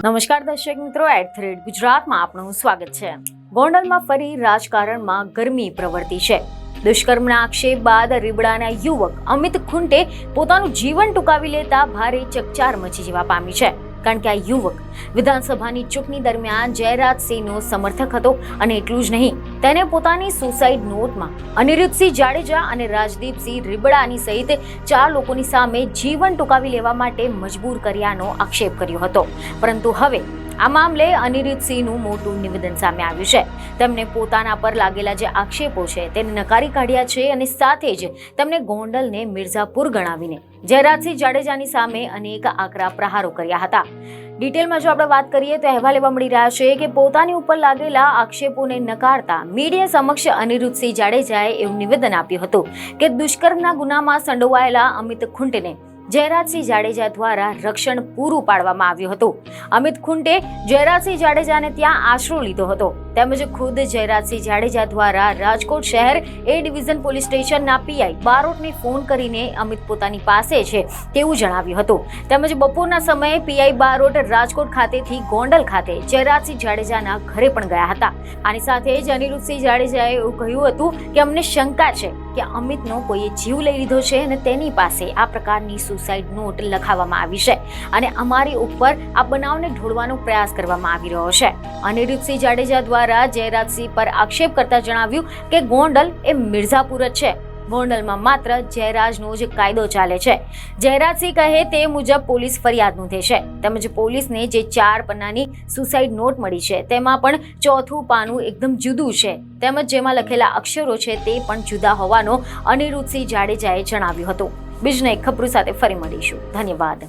નમસ્કાર દર્શક મિત્રો, @ગુજરાતમાં આપનું સ્વાગત છે। ગોંડલમાં ફરી રાજકારણમાં ગરમી પ્રવર્તી છે। દુષ્કર્મના આક્ષેપ બાદ રીબડાના યુવક અમિત ખુંટે પોતાનું જીવન ટૂંકાવી લેતા ભારે ચકચાર મચી જવા પામી છે, કારણ કે આ યુવક વિધાનસભાની ચૂંટણી દરમિયાન જયરાજસિંહનો સમર્થક હતો અને એટલું જ નહીં, તેને પોતાની સુસાઇડ નોટમાં અનિરુદ્ધસિંહ જાડેજા અને રાજદીપસિંહ રીબડાની સહિત 4 લોકોની સામે જીવન ટૂંકાવી લેવા માટે મજબૂર કર્યાનો આક્ષેપ કર્યો હતો। પરંતુ હવે આ મામલે અનિરુદ્ધસિંહનું મોટું નિવેદન સામે આવ્યું છે। તેમને પોતાના પર લાગેલા જે આક્ષેપો છે તેને નકારી કાઢ્યા છે અને સાથે જ તેમણે ગોંડલને મિર્ઝાપુર ગણાવીને જયરાજસિંહ જાડેજાની સામે અનેક આકરા પ્રહારો કર્યા હતા। ડિટેલમાં જો આપણે વાત કરીએ તો અહેવાલ એવા મળી રહ્યા છે કે પોતાની ઉપર લાગેલા આક્ષેપોને નકારતા મીડિયા સમક્ષ અનિરુદ્ધસિંહ જાડેજાએ એવું નિવેદન આપ્યું હતું કે દુષ્કર્મના ગુનામાં સંડોવાયેલા અમિત ખુંટેને જયરાજસિંહ જાડેજા દ્વારા રક્ષણ પૂરું પાડવામાં આવ્યું હતું। અમિત ખુંટે જયરાજસિંહ જાડેજાને ત્યાં આશરો લીધો હતો, તેમજ ખુદ જયરાજસિંહ જાડેજા દ્વારા રાજકોટ શહેર એ ડિવિઝન પોલીસ સ્ટેશનના પીઆઈ બારોટને ફોન કરીને અમિત પોતાની પાસે છે તેવું જણાવ્યું હતું। તેમજ બપોરના સમયે પીઆઈ બારોટ રાજકોટ ખાતેથી ગોંડલ ખાતે જયરાજસિંહ જાડેજાના ઘરે પણ ગયા હતા। આની સાથે જ અનિરુદ્ધસિંહ જાડેજાએ એવું કહ્યું હતું કે અમને શંકા છે કે અમિતનો કોઈએ જીવ લઈ લીધો છે અને તેની પાસે આ પ્રકારની સુસાઇડ નોટ લખાવવામાં આવી છે અને અમારી ઉપર આ બનાવને ઢોળવાનો પ્રયાસ કરવામાં આવી રહ્યો છે। અનિરુદ્ધસિંહ જાડેજા દ્વારા જયરાજસિંહ પર આક્ષેપ કરતા જણાવ્યું કે ગોંડલ એ મિર્ઝાપુર જ છે, ગોંડલમાં માત્ર જયરાજનો જ કાયદો ચાલે છે। જયરાજસિંહ કહે તે મુજબ પોલીસ ફરિયાદ નોંધે છે, તેમજ પોલીસને જે 4 પન્નાની સુસાઇડ નોટ મળી છે તેમાં પણ ચોથું પાનું એકદમ જુદું છે, તેમજ જેમાં લખેલા અક્ષરો છે તે પણ જુદા હોવાનો અનિરુદ્ધસિંહ જાડેજાએ જણાવ્યું હતું। બીજને એક ખબર સાથે ફરી મળીશું। ધન્યવાદ।